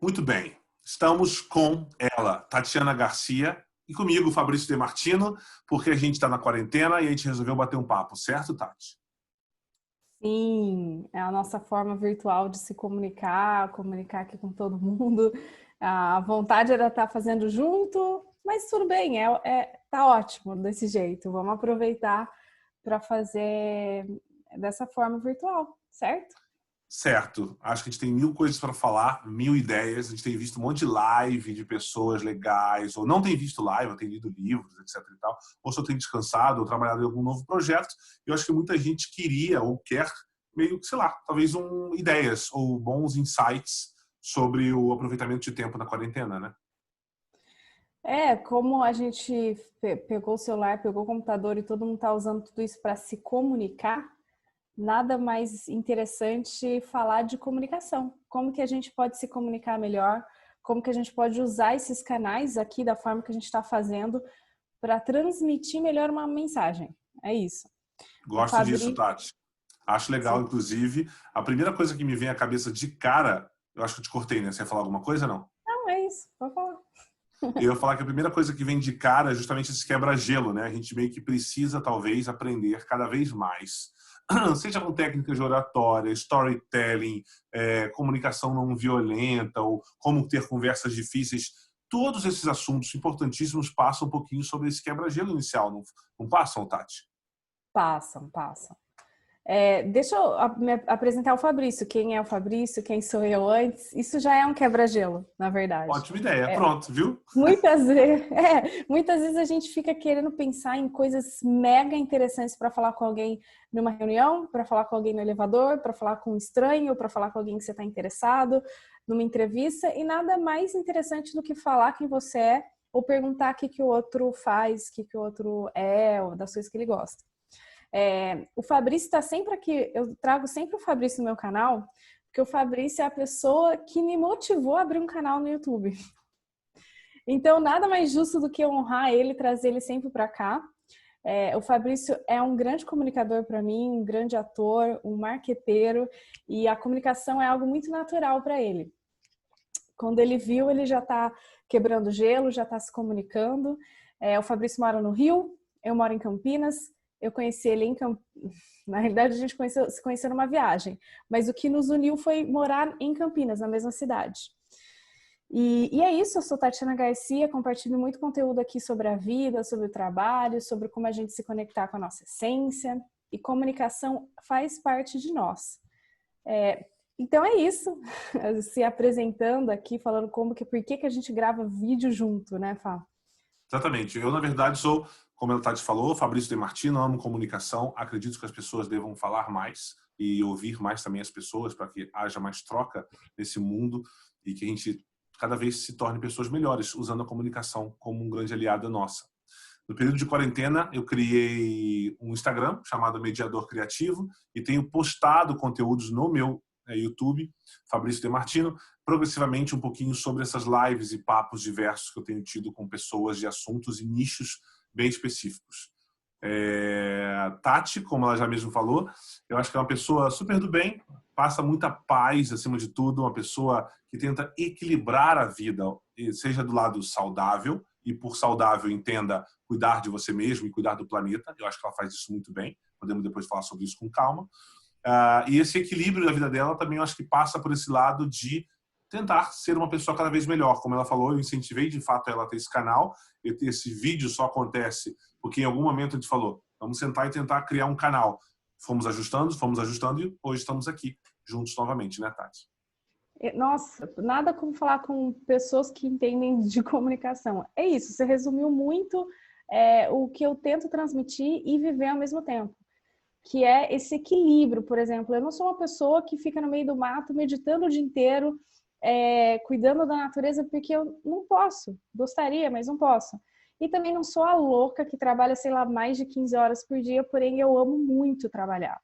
Muito bem. Estamos com ela, Tatiana Garcia, e comigo, Fabrício De Martino, porque a gente está na quarentena e a gente resolveu bater um papo, certo, Tati? Sim, é a nossa forma virtual de se comunicar aqui com todo mundo. A vontade era estar fazendo junto, mas tudo bem, tá ótimo desse jeito. Vamos aproveitar para fazer dessa forma virtual, certo? Certo. Acho que a gente tem mil coisas para falar, mil ideias. A gente tem visto um monte de live de pessoas legais, ou não tem visto live, ou tem lido livros, etc. e tal, ou só tem descansado, ou trabalhado em algum novo projeto. Eu acho que muita gente queria ou quer meio que, sei lá, talvez ideias ou bons insights sobre o aproveitamento de tempo na quarentena, né? Como a gente pegou o celular, pegou o computador e todo mundo está usando tudo isso para se comunicar, nada mais interessante falar de comunicação. Como que a gente pode se comunicar melhor? Como que a gente pode usar esses canais aqui da forma que a gente está fazendo para transmitir melhor uma mensagem? É isso. O Gosto disso, Fabrício... Tati. Acho legal, Sim. inclusive. A primeira coisa que me vem à cabeça de cara, eu acho que eu te cortei, né? Você ia falar alguma coisa, não? Não, é isso. Vou falar. Eu ia falar que a primeira coisa que vem de cara é justamente esse quebra-gelo, né? A gente meio que precisa, talvez, aprender cada vez mais. Seja com técnicas de oratória, storytelling, comunicação não violenta, ou como ter conversas difíceis. Todos esses assuntos importantíssimos passam um pouquinho sobre esse quebra-gelo inicial, não passam, Tati? Passam. Deixa eu me apresentar o Fabrício. Quem é o Fabrício? Quem sou eu antes? Isso já é um quebra-gelo, na verdade. Ótima ideia, pronto, viu? Muitas vezes a gente fica querendo pensar em coisas mega interessantes para falar com alguém numa reunião, para falar com alguém no elevador, para falar com um estranho, para falar com alguém que você está interessado, numa entrevista, e nada mais interessante do que falar quem você é ou perguntar o que o outro faz, o que o outro é, ou das coisas que ele gosta. O Fabrício está sempre aqui, eu trago sempre o Fabrício no meu canal, porque o Fabrício é a pessoa que me motivou a abrir um canal no YouTube. Então, nada mais justo do que honrar ele, trazer ele sempre para cá. O Fabrício é um grande comunicador para mim, um grande ator, um marqueteiro, e a comunicação é algo muito natural para ele. Quando ele viu, ele já está quebrando gelo, já está se comunicando. O Fabrício mora no Rio, eu moro em Campinas. Eu conheci ele em Campinas. Na realidade, a gente se conheceu numa viagem, mas o que nos uniu foi morar em Campinas, na mesma cidade. E é isso, eu sou Tatiana Garcia, compartilho muito conteúdo aqui sobre a vida, sobre o trabalho, sobre como a gente se conectar com a nossa essência, e comunicação faz parte de nós. Então é isso, se apresentando aqui, falando por que a gente grava vídeo junto, né, Fá? Exatamente. Eu, na verdade, sou, como a Tati falou, Fabrício De Martino, amo comunicação, acredito que as pessoas devam falar mais e ouvir mais também as pessoas para que haja mais troca nesse mundo e que a gente cada vez se torne pessoas melhores, usando a comunicação como um grande aliado nossa. No período de quarentena, eu criei um Instagram chamado Mediador Criativo e tenho postado conteúdos no meu YouTube, Fabrício De Martino, progressivamente um pouquinho sobre essas lives e papos diversos que eu tenho tido com pessoas de assuntos e nichos bem específicos. Tati, como ela já mesmo falou, eu acho que é uma pessoa super do bem, passa muita paz acima de tudo, uma pessoa que tenta equilibrar a vida, seja do lado saudável, e por saudável entenda cuidar de você mesmo e cuidar do planeta. Eu acho que ela faz isso muito bem. Podemos depois falar sobre isso com calma. E esse equilíbrio da vida dela também eu acho que passa por esse lado de tentar ser uma pessoa cada vez melhor. Como ela falou, eu incentivei de fato ela a ter esse canal. Esse vídeo só acontece porque em algum momento a gente falou, vamos sentar e tentar criar um canal. Fomos ajustando e hoje estamos aqui juntos novamente, né, Tati? Nossa, nada como falar com pessoas que entendem de comunicação. É isso, você resumiu muito o que eu tento transmitir e viver ao mesmo tempo, que é esse equilíbrio. Por exemplo, eu não sou uma pessoa que fica no meio do mato meditando o dia inteiro, cuidando da natureza, porque eu não posso. Gostaria, mas não posso. E também não sou a louca que trabalha, sei lá, mais de 15 horas por dia, porém eu amo muito trabalhar.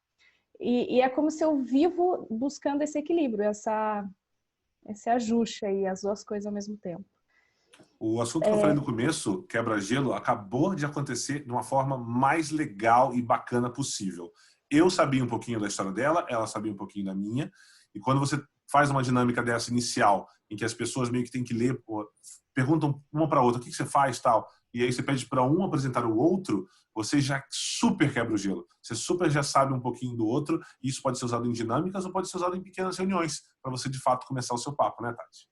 E é como se eu vivo buscando esse equilíbrio, esse ajuste aí, as duas coisas ao mesmo tempo. O assunto que eu falei no começo, quebra-gelo, acabou de acontecer de uma forma mais legal e bacana possível. Eu sabia um pouquinho da história dela, ela sabia um pouquinho da minha, E quando você faz uma dinâmica dessa inicial, em que as pessoas meio que têm que ler, perguntam uma para outra, o que você faz, tal, e aí você pede para um apresentar o outro, você já super quebra o gelo. Você super já sabe um pouquinho do outro, e isso pode ser usado em dinâmicas ou pode ser usado em pequenas reuniões, para você, de fato, começar o seu papo, né, Tati?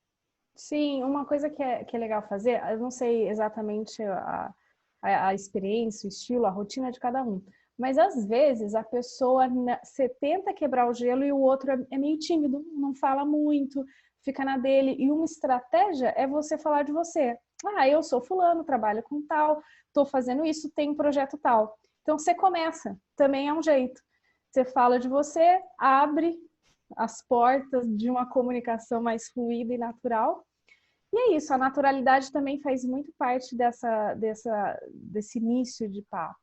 Sim, uma coisa que é legal fazer, eu não sei exatamente a experiência, o estilo, a rotina de cada um, mas às vezes a pessoa, você tenta quebrar o gelo e o outro é meio tímido, não fala muito, fica na dele. E uma estratégia é você falar de você. Ah, eu sou fulano, trabalho com tal, estou fazendo isso, tem um projeto tal. Então você começa, também é um jeito. Você fala de você, abre as portas de uma comunicação mais fluida e natural. E é isso, a naturalidade também faz muito parte desse início de papo.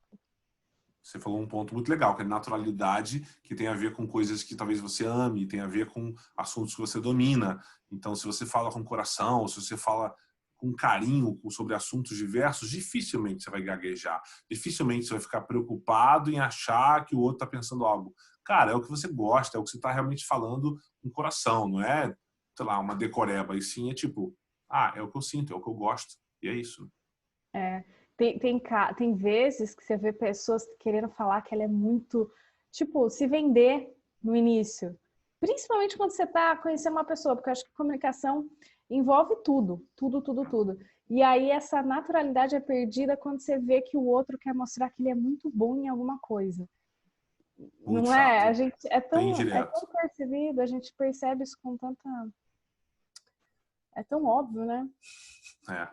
Você falou um ponto muito legal, que é naturalidade, que tem a ver com coisas que talvez você ame, tem a ver com assuntos que você domina. Então, se você fala com coração, se você fala com carinho sobre assuntos diversos, dificilmente você vai gaguejar. Dificilmente você vai ficar preocupado em achar que o outro está pensando algo. Cara, é o que você gosta, é o que você está realmente falando com o coração, não é, sei lá, uma decoreba. E sim, é tipo, é o que eu sinto, é o que eu gosto. E é isso. É, tem vezes que você vê pessoas querendo falar que ela é muito, tipo, se vender no início. Principalmente quando você está conhecendo uma pessoa, porque eu acho que comunicação envolve tudo, tudo, tudo, tudo. E aí essa naturalidade é perdida quando você vê que o outro quer mostrar que ele é muito bom em alguma coisa. Muito Não é? A chato. gente Bem é direto. tão percebido, a gente percebe isso com tanta. É tão óbvio, né? É.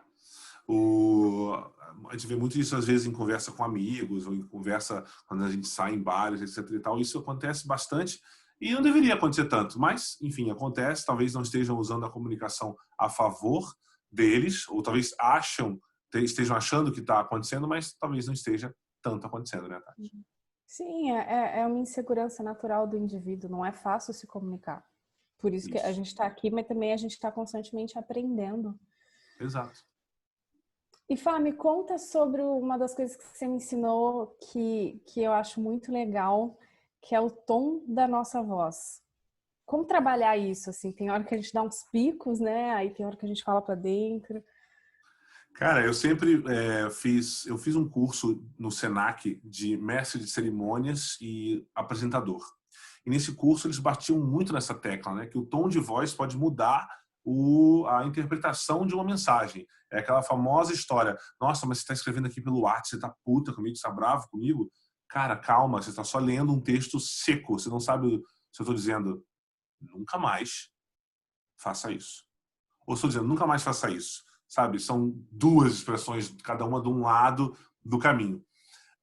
A gente vê muito isso às vezes em conversa com amigos ou em conversa quando a gente sai em bares, etc. E tal. Isso acontece bastante e não deveria acontecer tanto, mas enfim, acontece. Talvez não estejam usando a comunicação a favor deles, ou talvez estejam achando que está acontecendo, mas talvez não esteja tanto acontecendo, né, Tati? Sim, é uma insegurança natural do indivíduo, não é fácil se comunicar. Por isso que a Isso. gente está aqui, mas também a gente está constantemente aprendendo. Exato. E Fá, me conta sobre uma das coisas que você me ensinou que eu acho muito legal, que é o tom da nossa voz. Como trabalhar isso? Assim, tem hora que a gente dá uns picos, né? Aí tem hora que a gente fala para dentro. Cara, eu sempre eu fiz um curso no Senac de mestre de cerimônias e apresentador. E nesse curso eles batiam muito nessa tecla, né? Que o tom de voz pode mudar a interpretação de uma mensagem. É aquela famosa história: nossa, mas você está escrevendo aqui pelo WhatsApp, você está puta comigo, você está bravo comigo? Cara, calma, você está só lendo um texto seco, você não sabe se eu estou dizendo nunca mais faça isso. Ou estou dizendo nunca mais faça isso. Sabe? São duas expressões, cada uma de um lado do caminho.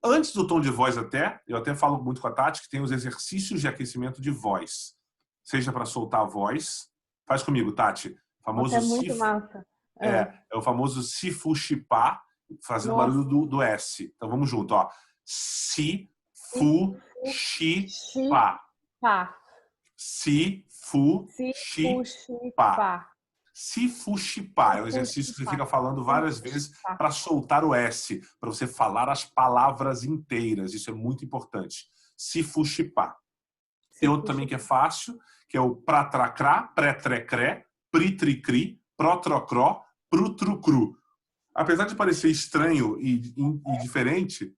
Antes do tom de voz eu até falo muito com a Tati, que tem os exercícios de aquecimento de voz. Seja para soltar a voz. Faz comigo, Tati. Nossa, é muito massa. É o famoso sifuxipá, fazendo barulho Nossa. do S. Então vamos junto, ó. Si, fu, xi, Xi, pá. pá. Si, fu, Se, xi, puxi, pá. pá. Sifuxipá é um exercício que você fica falando várias vezes Sifuxipá. para soltar o S, para você falar as palavras inteiras. Isso é muito importante. Sifuxipá. Tem outro também que é fácil, que é o pratracrá, pré-trecré, pri-tri-cri, pró-trocró, pru-tru-cru. Apesar de parecer estranho e diferente,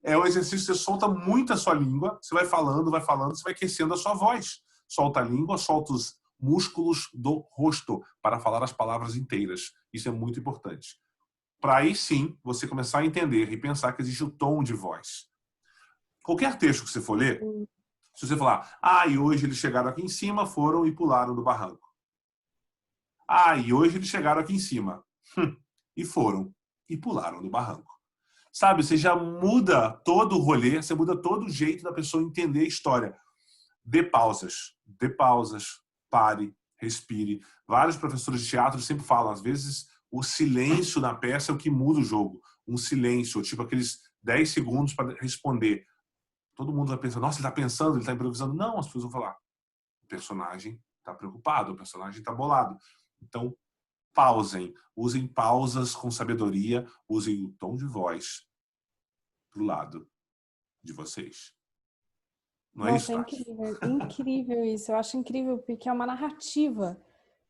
é um exercício que você solta muito a sua língua, você vai falando, você vai aquecendo a sua voz. Solta a língua, solta os músculos do rosto para falar as palavras inteiras. Isso é muito importante. Para aí sim você começar a entender e pensar que existe o tom de voz. Qualquer texto que você for ler, se você falar, e hoje eles chegaram aqui em cima, foram e pularam do barranco. E hoje eles chegaram aqui em cima. E foram e pularam do barranco. Sabe, você já muda todo o rolê, você muda todo o jeito da pessoa entender a história. Dê pausas, pare, respire. Vários professores de teatro sempre falam, às vezes, o silêncio na peça é o que muda o jogo. Um silêncio, tipo aqueles 10 segundos para responder. Todo mundo vai pensar, nossa, ele está pensando, ele está improvisando. Não, as pessoas vão falar, o personagem está preocupado, o personagem está bolado. Então, pausem, usem pausas com sabedoria, usem o tom de voz pro lado de vocês. Não é isso, Nossa, é Tati? incrível, incrível isso. Eu acho incrível porque é uma narrativa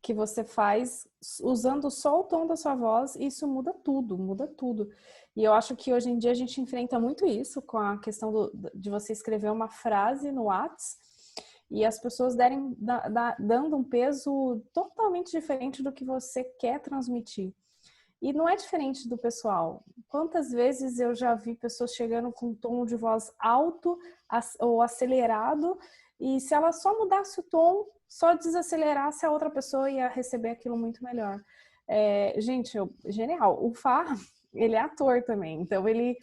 que você faz usando só o tom da sua voz e isso muda tudo, muda tudo. E eu acho que hoje em dia a gente enfrenta muito isso com a questão de você escrever uma frase no Whats e as pessoas dando um peso totalmente diferente do que você quer transmitir. E não é diferente do pessoal. Quantas vezes eu já vi pessoas chegando com um tom de voz alto ou acelerado, e se ela só mudasse o tom, só desacelerasse, a outra pessoa ia receber aquilo muito melhor. Gente, genial. O Fá, ele é ator também, então ele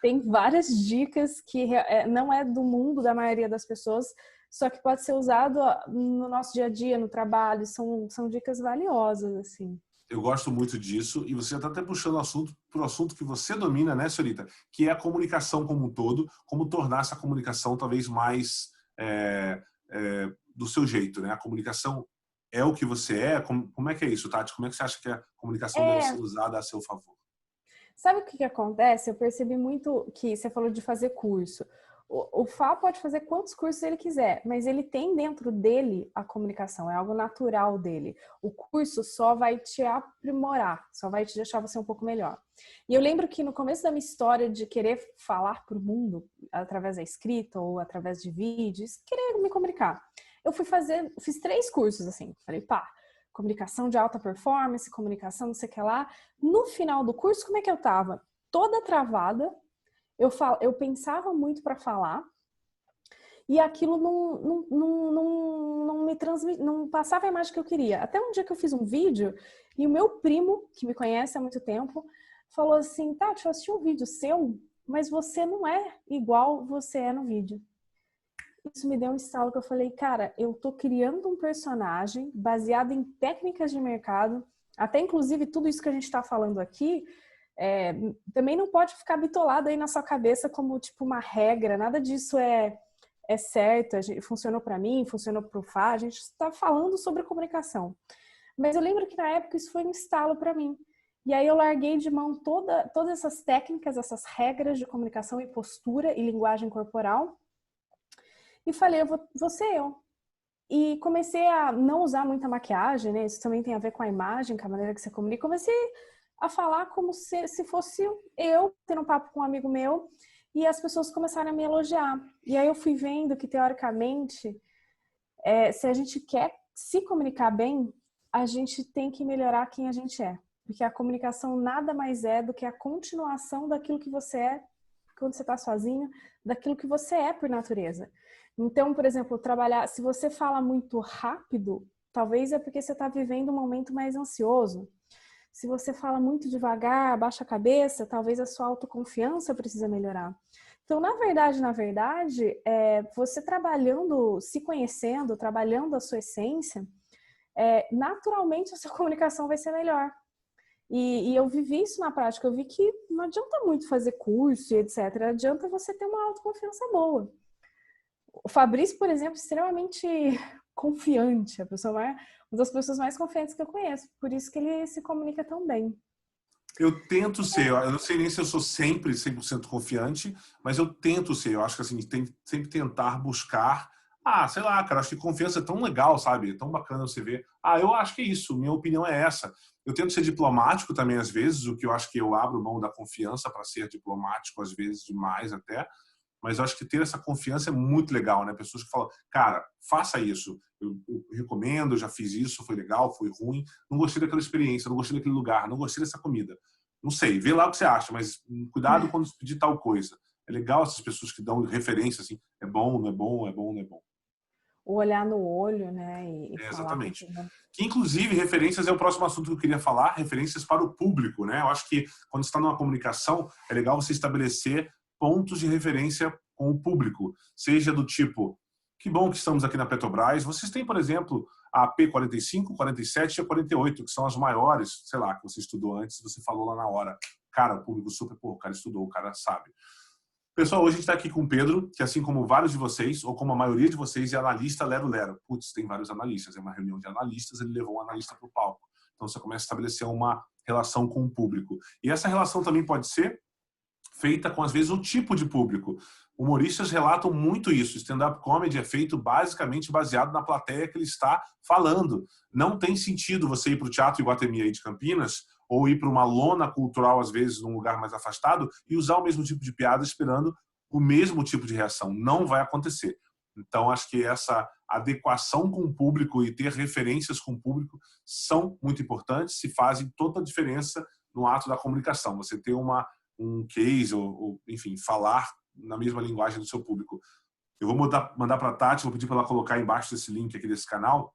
tem várias dicas que não é do mundo da maioria das pessoas, só que pode ser usado no nosso dia a dia, no trabalho, são dicas valiosas, assim. Eu gosto muito disso e você já está até puxando o assunto para o assunto que você domina, né, senhorita? Que é a comunicação como um todo, como tornar essa comunicação talvez mais do seu jeito, né? A comunicação é o que você é. Como é que é isso, Tati? Como é que você acha que a comunicação deve ser É, usada a seu favor? sabe o que que acontece? Eu percebi muito que você falou de fazer curso. O Fá pode fazer quantos cursos ele quiser, mas ele tem dentro dele a comunicação, é algo natural dele. O curso só vai te aprimorar, só vai te deixar você um pouco melhor. E eu lembro que no começo da minha história de querer falar para o mundo, através da escrita ou através de vídeos, querer me comunicar, fiz 3 cursos assim. Falei, pá, comunicação de alta performance, comunicação não sei o que lá. No final do curso, como é que eu tava? Toda travada, eu pensava muito para falar e aquilo não passava a imagem que eu queria. Até um dia que eu fiz um vídeo e o meu primo, que me conhece há muito tempo, falou assim, Tati, eu assisti um vídeo seu, mas você não é igual você é no vídeo. Isso me deu um estalo que eu falei, cara, eu tô criando um personagem baseado em técnicas de mercado, até inclusive tudo isso que a gente tá falando aqui, também não pode ficar bitolado aí na sua cabeça como tipo uma regra, nada disso é certo, funcionou para mim, funcionou para o Fá, a gente está falando sobre comunicação. Mas eu lembro que na época isso foi um estalo para mim. E aí eu larguei de mão todas essas técnicas, essas regras de comunicação e postura e linguagem corporal e falei, vou ser eu. E comecei a não usar muita maquiagem, né? Isso também tem a ver com a imagem, com a maneira que você comunica. Comecei a falar como se fosse eu tendo um papo com um amigo meu e as pessoas começaram a me elogiar. E aí eu fui vendo que, teoricamente, se a gente quer se comunicar bem, a gente tem que melhorar quem a gente é. Porque a comunicação nada mais é do que a continuação daquilo que você é quando você está sozinho, daquilo que você é por natureza. Então, por exemplo, se você fala muito rápido, talvez é porque você está vivendo um momento mais ansioso. Se você fala muito devagar, abaixa a cabeça, talvez a sua autoconfiança precisa melhorar. Então, na verdade, você trabalhando, se conhecendo, trabalhando a sua essência, naturalmente a sua comunicação vai ser melhor. E eu vivi isso na prática, eu vi que não adianta muito fazer curso e etc. Adianta você ter uma autoconfiança boa. O Fabrício, por exemplo, é extremamente confiante, uma das pessoas mais confiantes que eu conheço, por isso que ele se comunica tão bem. Eu tento ser, eu não sei nem se eu sou sempre 100% confiante, mas eu tento ser. Eu acho que assim, tem que sempre tentar buscar. Sei lá, cara, acho que confiança é tão legal, sabe? É tão bacana você ver. Eu acho que é isso, minha opinião é essa. Eu tento ser diplomático também às vezes, o que eu acho que eu abro mão da confiança para ser diplomático, às vezes demais até. Mas eu acho que ter essa confiança é muito legal, né? Pessoas que falam, cara, faça isso. Eu recomendo, eu já fiz isso, foi legal, foi ruim. Não gostei daquela experiência, não gostei daquele lugar, não gostei dessa comida. Não sei, vê lá o que você acha, mas cuidado quando pedir tal coisa. É legal essas pessoas que dão referência, assim, é bom, não é bom, é bom, não é bom. O olhar no olho, né, e falar com Exatamente. quem... Que, inclusive, referências é o próximo assunto que eu queria falar, referências para o público, né? Eu acho que quando você está numa comunicação, é legal você estabelecer pontos de referência com o público, seja do tipo, que bom que estamos aqui na Petrobras, vocês têm, por exemplo, a P45, 47 e a 48, que são as maiores, sei lá, que você estudou antes, você falou lá na hora. Cara, o público super, pô, o cara estudou, o cara sabe. Pessoal, hoje a gente está aqui com o Pedro, que assim como vários de vocês, ou como a maioria de vocês, é analista lero-lero. Putz, tem vários analistas, é uma reunião de analistas, ele levou um analista para o palco. Então você começa a estabelecer uma relação com o público. E essa relação também pode ser feita com, às vezes, o tipo de público. Humoristas relatam muito isso. Stand-up comedy é feito basicamente baseado na plateia que ele está falando. Não tem sentido você ir para o Teatro Iguatemi aí de Campinas ou ir para uma lona cultural, às vezes, num lugar mais afastado e usar o mesmo tipo de piada esperando o mesmo tipo de reação. Não vai acontecer. Então, acho que essa adequação com o público e ter referências com o público são muito importantes e fazem toda a diferença no ato da comunicação. Você ter um case ou, enfim, falar na mesma linguagem do seu público. Eu vou mandar para a Tati, vou pedir para ela colocar embaixo desse link aqui desse canal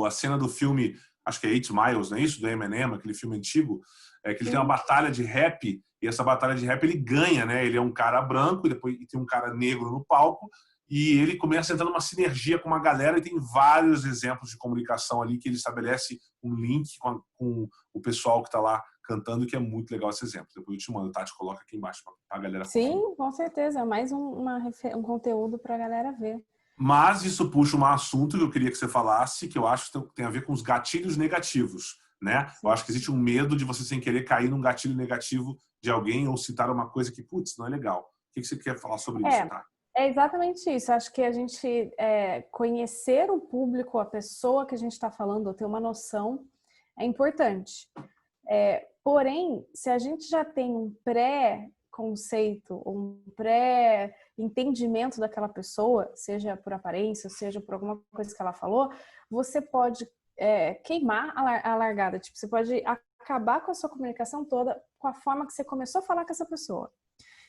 a cena do filme, acho que é 8 Miles, não é isso? Do Eminem, aquele filme antigo, que ele tem uma batalha de rap, e essa batalha de rap ele ganha, né? Ele é um cara branco e depois tem um cara negro no palco, e ele começa a entrar numa sinergia com uma galera e tem vários exemplos de comunicação ali que ele estabelece um link com o pessoal que está lá cantando, que é muito legal esse exemplo. Depois eu te mando, Tati, coloca aqui embaixo para a galera conferir. Sim, com certeza. É mais um conteúdo para a galera ver. Mas isso puxa um assunto que eu queria que você falasse, que eu acho que tem a ver com os gatilhos negativos, né? Eu acho que existe um medo de você, sem querer, cair num gatilho negativo de alguém ou citar uma coisa que, putz, não é legal. O que você quer falar sobre isso, tá? É exatamente isso. Acho que a gente conhecer o público, a pessoa que a gente está falando, ou ter uma noção, é importante. Porém, se a gente já tem um pré-conceito, um pré-entendimento daquela pessoa, seja por aparência, seja por alguma coisa que ela falou, você pode queimar a largada. Tipo, você pode acabar com a sua comunicação toda com a forma que você começou a falar com essa pessoa.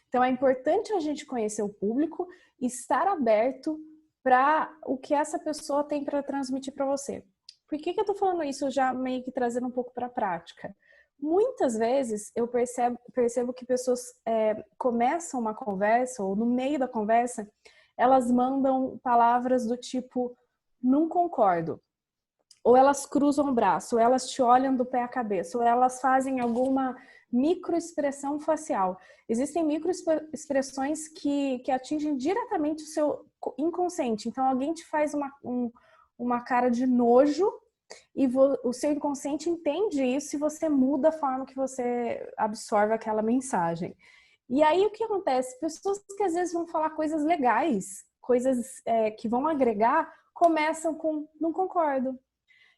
Então, é importante a gente conhecer o público e estar aberto para o que essa pessoa tem para transmitir para você. Por que eu estou falando isso já meio que trazendo um pouco para a prática? Muitas vezes eu percebo que pessoas começam uma conversa ou no meio da conversa, elas mandam palavras do tipo, não concordo. Ou elas cruzam o braço, ou elas te olham do pé à cabeça, ou elas fazem alguma microexpressão facial. Existem microexpressões que atingem diretamente o seu inconsciente. Então, alguém te faz uma cara de nojo e o seu inconsciente entende isso e você muda a forma que você absorve aquela mensagem. E aí, o que acontece? Pessoas que às vezes vão falar coisas legais, coisas que vão agregar, começam com não concordo. O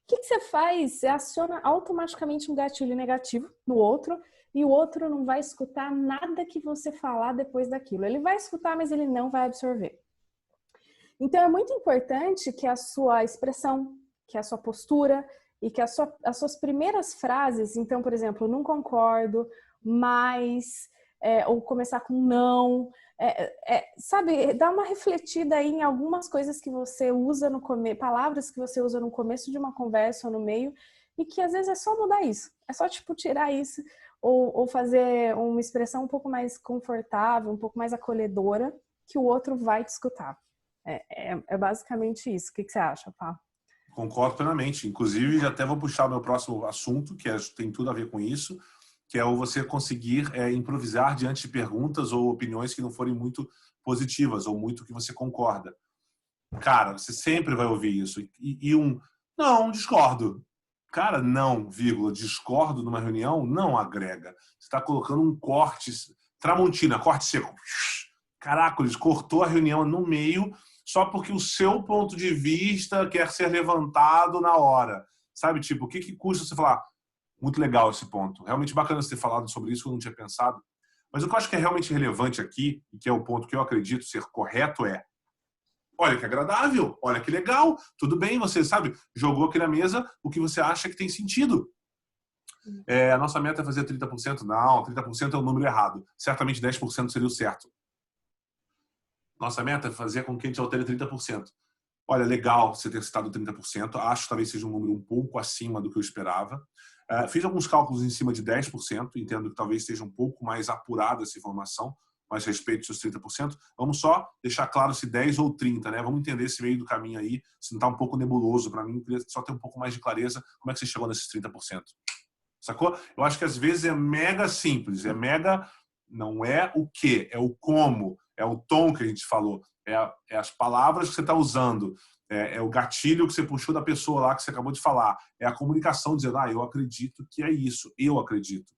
que você faz? Você aciona automaticamente um gatilho negativo no outro e o outro não vai escutar nada que você falar depois daquilo. Ele vai escutar, mas ele não vai absorver. Então, é muito importante que a sua expressão, que a sua postura e que as suas primeiras frases, então, por exemplo, não concordo, mas, ou começar com não, sabe, dá uma refletida aí em algumas coisas que você usa no começo, palavras que você usa no começo de uma conversa ou no meio, e que às vezes é só mudar isso, é só tipo tirar isso, ou fazer uma expressão um pouco mais confortável, um pouco mais acolhedora, que o outro vai te escutar. É basicamente isso. O que você acha, Pá? Concordo plenamente. Inclusive, até vou puxar o meu próximo assunto, que tem tudo a ver com isso, que é você conseguir improvisar diante de perguntas ou opiniões que não forem muito positivas ou muito que você concorda. Cara, você sempre vai ouvir isso. Não, discordo. Cara, não, vírgula, discordo numa reunião não agrega. Você está colocando um corte, Tramontina, corte seco. Caracoles, cortou a reunião no meio só porque o seu ponto de vista quer ser levantado na hora. Sabe, tipo, o que custa você falar? Muito legal esse ponto. Realmente bacana você ter falado sobre isso, que eu não tinha pensado. Mas o que eu acho que é realmente relevante aqui, e que é o ponto que eu acredito ser correto, olha que agradável, olha que legal, tudo bem, você sabe, jogou aqui na mesa o que você acha que tem sentido. A nossa meta é fazer 30%? Não, 30% é o número errado. Certamente 10% seria o certo. Nossa meta é fazer com que a gente altere 30%. Olha, legal você ter citado 30%. Acho que talvez seja um número um pouco acima do que eu esperava. Fiz alguns cálculos em cima de 10%. Entendo que talvez seja um pouco mais apurada essa informação, mas respeito seus 30%. Vamos só deixar claro se 10 ou 30, né? Vamos entender esse meio do caminho aí, se não está um pouco nebuloso para mim. Eu queria só ter um pouco mais de clareza como é que você chegou nesses 30%. Sacou? Eu acho que às vezes é mega simples, não é o que, é o como, é o tom que a gente falou, é as palavras que você está usando, é o gatilho que você puxou da pessoa lá que você acabou de falar, é a comunicação dizendo, eu acredito que é isso, eu acredito.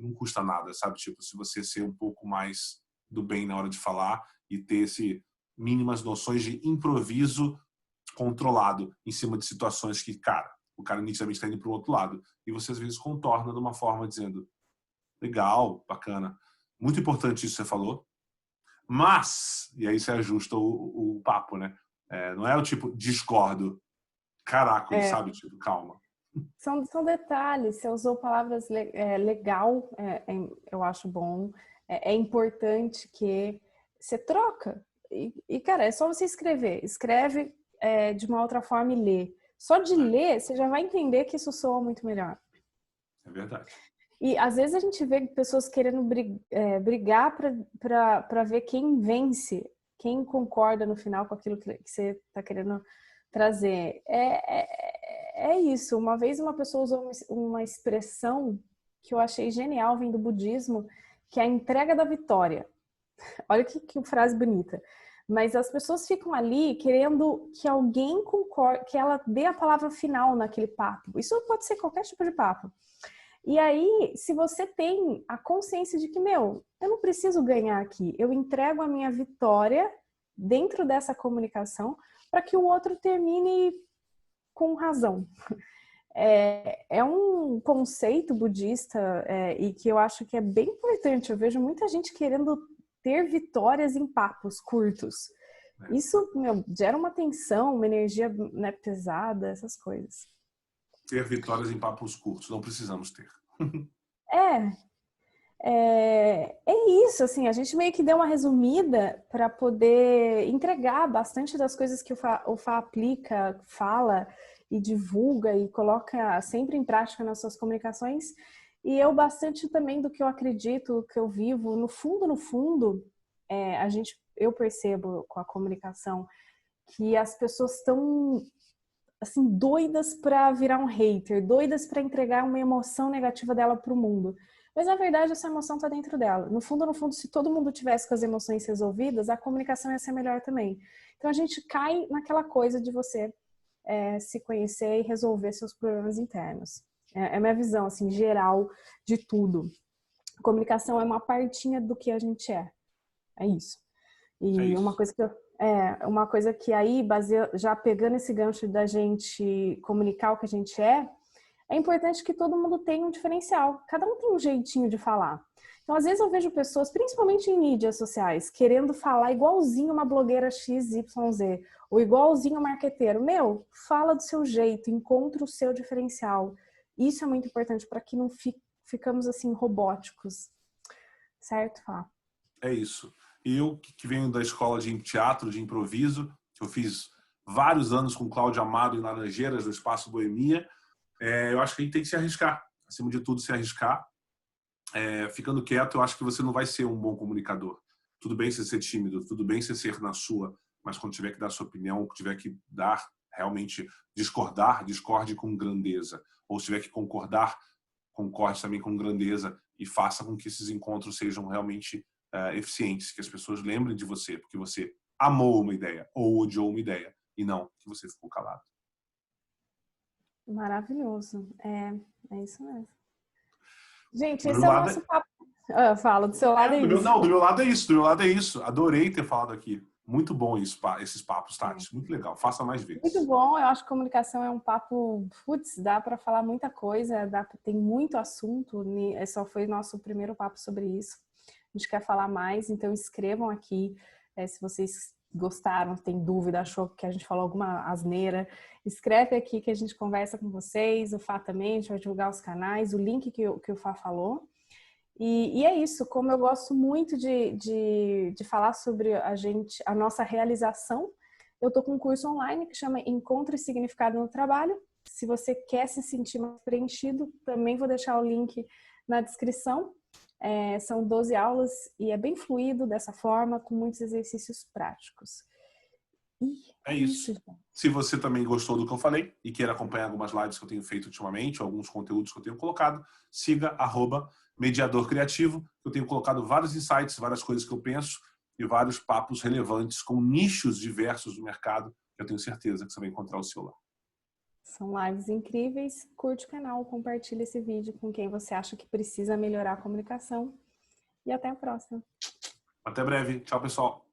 Não custa nada, sabe? Tipo, se você ser um pouco mais do bem na hora de falar e ter esse mínimas noções de improviso controlado em cima de situações que, cara, o cara nitidamente está indo para o outro lado. E você, às vezes, contorna de uma forma dizendo, legal, bacana. Muito importante isso que você falou. Mas, e aí você ajusta o papo, né? Não é o tipo, discordo. Caraca, sabe? Tipo, calma. São detalhes. Você usou palavras legal, eu acho bom. É importante que você troca. E, cara, é só você escrever. Escreve de uma outra forma e lê. Só de ler, você já vai entender que isso soa muito melhor. É verdade. E às vezes a gente vê pessoas querendo brigar para ver quem vence, quem concorda no final com aquilo que você está querendo trazer. É isso. Uma vez uma pessoa usou uma expressão que eu achei genial, vem do budismo, que é a entrega da vitória. Olha que frase bonita. Mas as pessoas ficam ali querendo que alguém concorde, que ela dê a palavra final naquele papo. Isso pode ser qualquer tipo de papo. E aí, se você tem a consciência de que, eu não preciso ganhar aqui, eu entrego a minha vitória dentro dessa comunicação para que o outro termine com razão. É um conceito budista e que eu acho que é bem importante. Eu vejo muita gente querendo ter vitórias em papos curtos. Isso, gera uma tensão, uma energia, né, pesada, essas coisas. Ter vitórias em papos curtos, não precisamos ter. É isso, assim, a gente meio que deu uma resumida para poder entregar bastante das coisas que o Fá aplica, fala e divulga e coloca sempre em prática nas suas comunicações. E eu bastante também do que eu acredito, que eu vivo, no fundo, eu percebo com a comunicação que as pessoas estão assim doidas para virar um hater, doidas para entregar uma emoção negativa dela para o mundo. Mas na verdade essa emoção está dentro dela. No fundo, se todo mundo tivesse com as emoções resolvidas, a comunicação ia ser melhor também. Então a gente cai naquela coisa de você se conhecer e resolver seus problemas internos. É a minha visão assim geral de tudo. A comunicação é uma partinha do que a gente é. É isso. E uma coisa que aí, já pegando esse gancho da gente comunicar o que a gente é importante que todo mundo tenha um diferencial. Cada um tem um jeitinho de falar. Então, às vezes eu vejo pessoas, principalmente em mídias sociais, querendo falar igualzinho uma blogueira XYZ, ou igualzinho um marqueteiro. Fala do seu jeito, encontra o seu diferencial. Isso é muito importante para que não ficamos assim robóticos. Certo, Fá? É isso. Eu, que venho da escola de teatro, de improviso, que eu fiz vários anos com Cláudio Amado em Laranjeiras, no Espaço Boemia, eu acho que a gente tem que se arriscar. Acima de tudo, se arriscar. Ficando quieto, eu acho que você não vai ser um bom comunicador. Tudo bem você ser tímido, tudo bem você ser na sua, mas quando tiver que dar sua opinião, tiver que dar, realmente discordar, discorde com grandeza. Ou se tiver que concordar, concorde também com grandeza e faça com que esses encontros sejam realmente eficientes, que as pessoas lembrem de você, porque você amou uma ideia ou odiou uma ideia, e não que você ficou calado. Maravilhoso. É isso mesmo. Gente, esse é o nosso papo. Fala, do seu lado é isso. Não, do meu lado é isso, do meu lado é isso. Adorei ter falado aqui. Muito bom isso, esses papos, Tati. Muito legal. Faça mais vezes. Muito bom. Eu acho que comunicação é um papo, dá para falar muita coisa, tem muito assunto. Só foi nosso primeiro papo sobre isso. A gente quer falar mais, então escrevam aqui se vocês gostaram, tem dúvida, achou que a gente falou alguma asneira. Escreve aqui que a gente conversa com vocês. O Fá também, a gente vai divulgar os canais, o link que o Fá falou. E é isso, como eu gosto muito de falar sobre a nossa realização, eu estou com um curso online que chama Encontre Significado no Trabalho. Se você quer se sentir mais preenchido, também vou deixar o link na descrição. São 12 aulas e é bem fluido dessa forma, com muitos exercícios práticos. É isso. Se você também gostou do que eu falei e quer acompanhar algumas lives que eu tenho feito ultimamente, alguns conteúdos que eu tenho colocado, siga @mediador criativo. Eu tenho colocado vários insights, várias coisas que eu penso e vários papos relevantes com nichos diversos do mercado que eu tenho certeza que você vai encontrar o seu lá. São lives incríveis. Curte o canal, compartilha esse vídeo com quem você acha que precisa melhorar a comunicação. E até a próxima. Até breve. Tchau, pessoal.